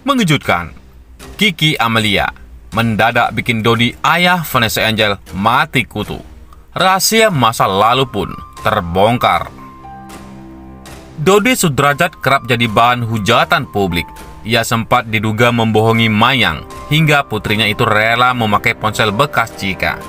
Mengejutkan, Kiki Amelia mendadak bikin Dodi ayah Vanessa Angel mati kutu. Rahasia masa lalu pun terbongkar. Dodi Sudrajat kerap jadi bahan hujatan publik. Ia sempat diduga membohongi Mayang hingga putrinya itu rela memakai ponsel bekas Cika.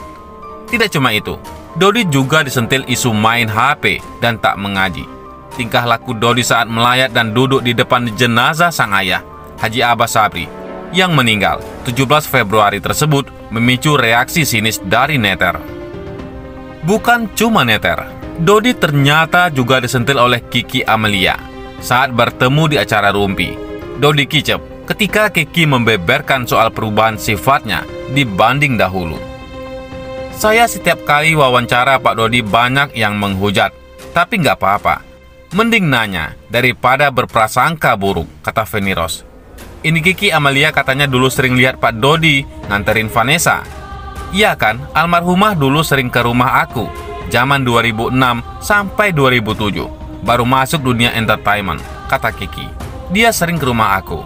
Tidak cuma itu, Dodi juga disentil isu main HP dan tak mengaji. Tingkah laku Dodi saat melayat dan duduk di depan jenazah sang ayah, Haji Abbas Sabri, yang meninggal 17 Februari tersebut memicu reaksi sinis dari netter. Bukan cuma netter, Dodi ternyata juga disentil oleh Kiki Amelia saat bertemu di acara Rumpi. Dodi kicep ketika Kiki membeberkan soal perubahan sifatnya dibanding dahulu. Saya setiap kali wawancara Pak Dodi banyak yang menghujat, tapi nggak apa-apa. Mending nanya daripada berprasangka buruk, kata Feni Rose. Ini Kiki Amelia katanya dulu sering lihat Pak Dodi nganterin Vanessa. Iya kan, almarhumah dulu sering ke rumah aku, zaman 2006 sampai 2007. Baru masuk dunia entertainment, kata Kiki. Dia sering ke rumah aku.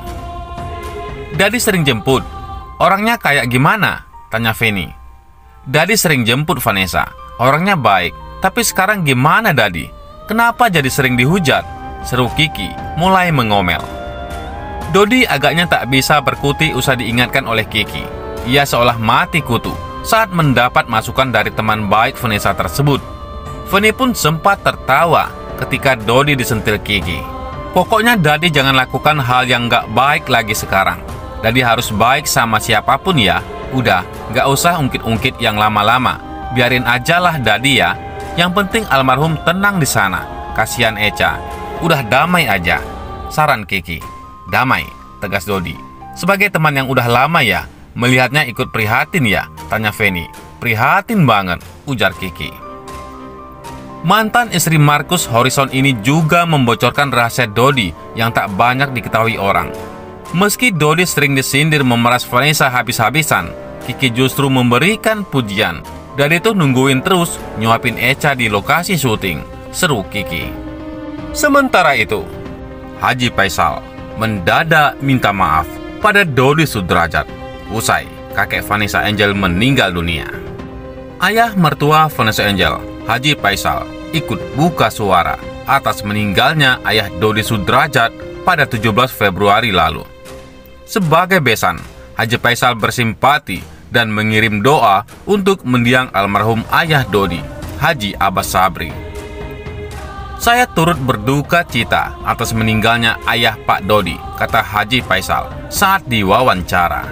Dadi sering jemput. Orangnya kayak gimana? Tanya Feni. Dadi sering jemput Vanessa. Orangnya baik. Tapi sekarang gimana Dadi? Kenapa jadi sering dihujat? Seru Kiki mulai mengomel. Dodi agaknya tak bisa berkutik usai diingatkan oleh Kiki. Ia seolah mati kutu saat mendapat masukan dari teman baik Vanessa tersebut. Feni pun sempat tertawa ketika Dodi disentil Kiki. Pokoknya Dadi jangan lakukan hal yang gak baik lagi sekarang. Dadi harus baik sama siapapun ya. Udah, gak usah ungkit-ungkit yang lama-lama. Biarin aja lah Dadi ya. Yang penting almarhum tenang di sana. Kasihan Echa. Udah damai aja. Saran Kiki. Damai, tegas Dodi. Sebagai teman yang udah lama ya, melihatnya ikut prihatin ya, tanya Feni. Prihatin banget, ujar Kiki. Mantan istri Markus Horizon ini juga membocorkan rahasia Dodi yang tak banyak diketahui orang. Meski Dodi sering disindir memeras Vanessa habis-habisan, Kiki justru memberikan pujian. Dan itu nungguin terus nyuapin Echa di lokasi syuting, seru Kiki. Sementara itu, Haji Faisal mendadak minta maaf pada Dodi Sudrajat usai kakek Vanessa Angel meninggal dunia. Ayah mertua Vanessa Angel, Haji Faisal, ikut buka suara atas meninggalnya ayah Dodi Sudrajat pada 17 Februari lalu. Sebagai besan, Haji Faisal bersimpati dan mengirim doa untuk mendiang almarhum ayah Dodi, Haji Abbas Sabri. Saya turut berduka cita atas meninggalnya ayah Pak Dodi, kata Haji Faisal saat diwawancara.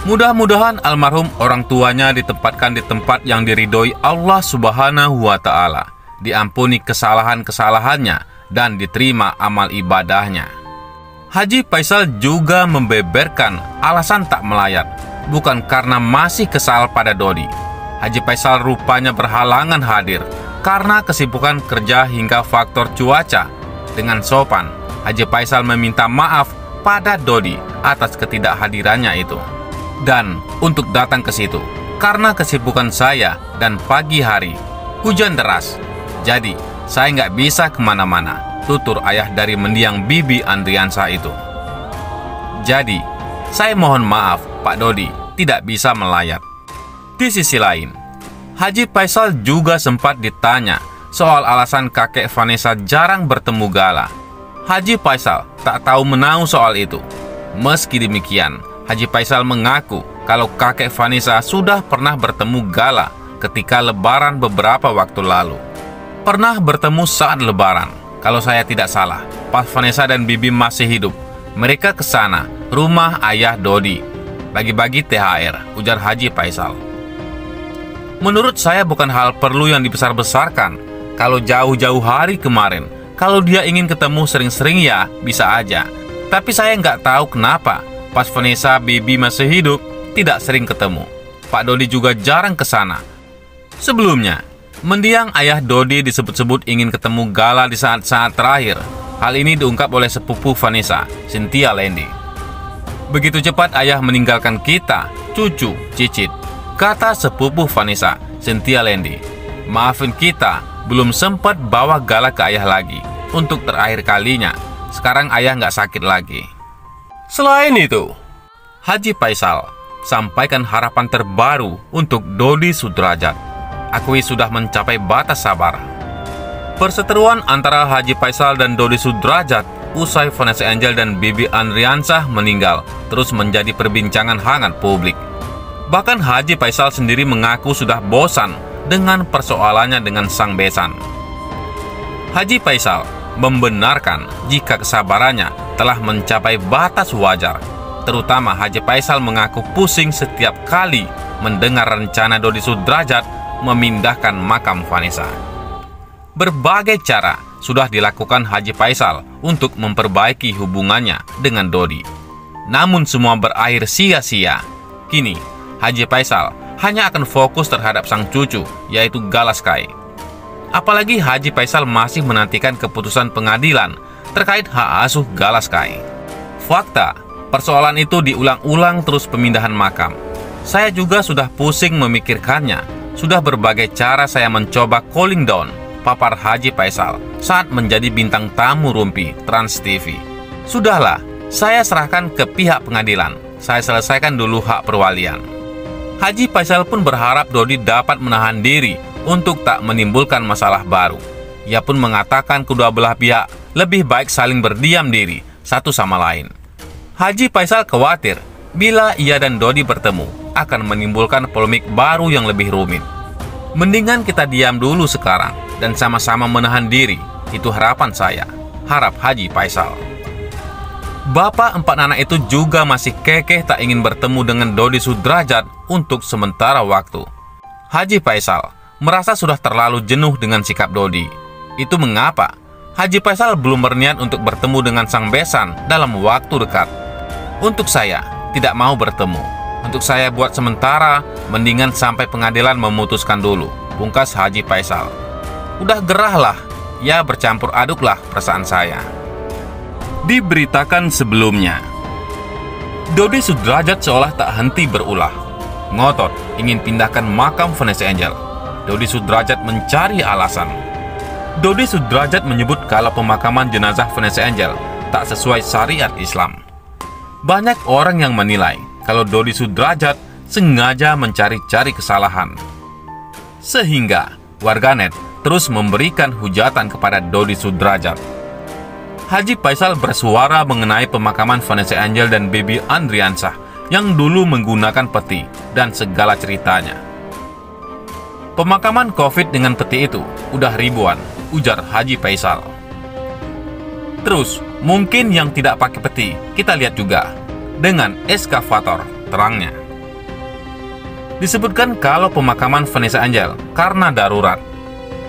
Mudah-mudahan almarhum orang tuanya ditempatkan di tempat yang diridhoi Allah Subhanahu wa Ta'ala, diampuni kesalahan-kesalahannya, dan diterima amal ibadahnya. Haji Faisal juga membeberkan alasan tak melayat, bukan karena masih kesal pada Dodi. Haji Faisal rupanya berhalangan hadir karena kesibukan kerja hingga faktor cuaca. Dengan sopan, Haji Faisal meminta maaf pada Dodi atas ketidakhadirannya itu. Dan untuk datang ke situ, karena kesibukan saya dan pagi hari, hujan deras. Jadi, saya nggak bisa kemana-mana, tutur ayah dari mendiang Bibi Andriansa itu. Jadi, saya mohon maaf Pak Dodi tidak bisa melayat. Di sisi lain, Haji Faisal juga sempat ditanya soal alasan kakek Vanessa jarang bertemu Gala. Haji Faisal tak tahu menahu soal itu. Meski demikian, Haji Faisal mengaku kalau kakek Vanessa sudah pernah bertemu Gala ketika lebaran beberapa waktu lalu. Pernah bertemu saat lebaran, kalau saya tidak salah, pas Vanessa dan Bibi masih hidup. Mereka ke sana, rumah ayah Dodi, bagi-bagi THR, ujar Haji Faisal. Menurut saya bukan hal perlu yang dibesar-besarkan. Kalau jauh-jauh hari kemarin, kalau dia ingin ketemu sering-sering ya bisa aja. Tapi saya nggak tahu kenapa pas Vanessa Bibi masih hidup tidak sering ketemu. Pak Dodi juga jarang ke sana. Sebelumnya, mendiang ayah Dodi disebut-sebut ingin ketemu Gala di saat-saat terakhir. Hal ini diungkap oleh sepupu Vanessa, Cynthia Lendi. Begitu cepat ayah meninggalkan kita, cucu, cicit, kata sepupu Vanessa, Cynthia Lendi. Maafin kita, belum sempat bawa Gala ke ayah lagi. untuk terakhir kalinya. Sekarang ayah nggak sakit lagi. Selain itu, Haji Faisal sampaikan harapan terbaru untuk Dodi Sudrajat. Akui sudah mencapai batas sabar. Perseteruan antara Haji Faisal dan Dodi Sudrajat usai Vanessa Angel dan Bibi Andriansah meninggal terus menjadi perbincangan hangat publik. Bahkan Haji Faisal sendiri mengaku sudah bosan dengan persoalannya dengan sang besan. Haji Faisal membenarkan jika kesabarannya telah mencapai batas wajar. Terutama Haji Faisal mengaku pusing setiap kali mendengar rencana Dodi Sudrajat memindahkan makam Vanessa. Berbagai cara sudah dilakukan Haji Faisal untuk memperbaiki hubungannya dengan Dodi. Namun semua berakhir sia-sia. Kini, Haji Faisal hanya akan fokus terhadap sang cucu, yaitu Galaskai. Apalagi Haji Faisal masih menantikan keputusan pengadilan terkait hak asuh Galaskai. Fakta, persoalan itu diulang-ulang terus pemindahan makam. Saya juga sudah pusing memikirkannya. Sudah berbagai cara saya mencoba calling down papar Haji Faisal saat menjadi bintang tamu Rumpi Trans TV. Sudahlah, saya serahkan ke pihak pengadilan. Saya selesaikan dulu hak perwalian. Haji Faisal pun berharap Dodi dapat menahan diri untuk tak menimbulkan masalah baru. Ia pun mengatakan kedua belah pihak lebih baik saling berdiam diri satu sama lain. Haji Faisal khawatir bila ia dan Dodi bertemu akan menimbulkan polemik baru yang lebih rumit. Mendingan kita diam dulu sekarang dan sama-sama menahan diri. Itu harapan saya, harap Haji Faisal. Bapak 4 anak itu juga masih kekeh tak ingin bertemu dengan Dodi Sudrajat untuk sementara waktu. Haji Faisal merasa sudah terlalu jenuh dengan sikap Dodi. Itu mengapa Haji Faisal belum berniat untuk bertemu dengan sang besan dalam waktu dekat. Untuk saya, tidak mau bertemu. Untuk saya buat sementara, mendingan sampai pengadilan memutuskan dulu, pungkas Haji Faisal. Udah gerahlah, ya bercampur aduklah perasaan saya. Diberitakan sebelumnya, Dodi Sudrajat seolah tak henti berulah. Ngotot ingin pindahkan makam Vanessa Angel. Dodi Sudrajat mencari alasan. Dodi Sudrajat menyebut kalau pemakaman jenazah Vanessa Angel tak sesuai syariat Islam. Banyak orang yang menilai kalau Dodi Sudrajat sengaja mencari-cari kesalahan. Sehingga warganet terus memberikan hujatan kepada Dodi Sudrajat. Haji Faisal bersuara mengenai pemakaman Vanessa Angel dan Bibi Andriansah yang dulu menggunakan peti dan segala ceritanya. Pemakaman COVID dengan peti itu udah ribuan, ujar Haji Faisal. Terus, mungkin yang tidak pakai peti, kita lihat juga dengan eskavator, terangnya. Disebutkan kalau pemakaman Vanessa Angel karena darurat.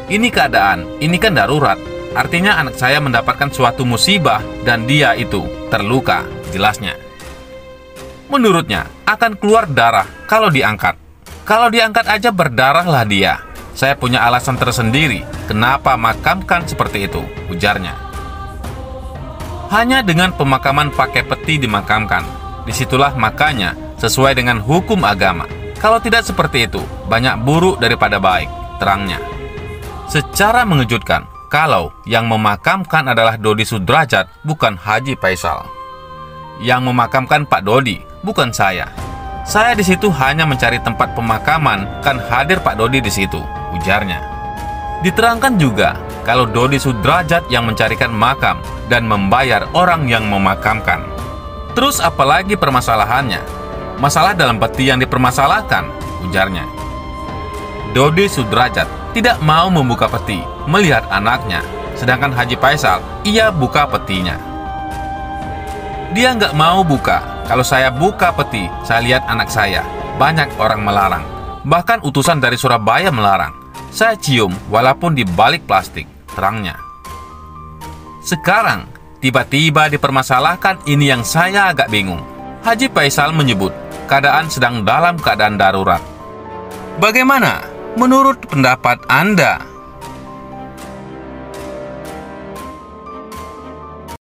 Ini keadaan, ini kan darurat. Artinya anak saya mendapatkan suatu musibah dan dia itu terluka, jelasnya. Menurutnya, akan keluar darah kalau diangkat. Kalau diangkat aja berdarahlah dia. Saya punya alasan tersendiri kenapa makamkan seperti itu, ujarnya. Hanya dengan pemakaman pakai peti dimakamkan. Disitulah makanya sesuai dengan hukum agama. Kalau tidak seperti itu, banyak buruk daripada baik, terangnya. Secara mengejutkan, kalau yang memakamkan adalah Dodi Sudrajat, bukan Haji Faisal. Yang memakamkan Pak Dodi, bukan saya. Saya di situ hanya mencari tempat pemakaman, kan hadir Pak Dodi di situ, ujarnya. Diterangkan juga kalau Dodi Sudrajat yang mencarikan makam dan membayar orang yang memakamkan. Terus apalagi permasalahannya? Masalah dalam peti yang dipermasalahkan, ujarnya. Dodi Sudrajat tidak mau membuka peti melihat anaknya, sedangkan Haji Faisal, ia buka petinya. Dia nggak mau buka. Kalau saya buka peti, saya lihat anak saya. Banyak orang melarang. Bahkan utusan dari Surabaya melarang. Saya cium walaupun di balik plastik, terangnya. Sekarang, tiba-tiba dipermasalahkan, ini yang saya agak bingung. Haji Faisal menyebut keadaan sedang dalam keadaan darurat. Bagaimana menurut pendapat Anda?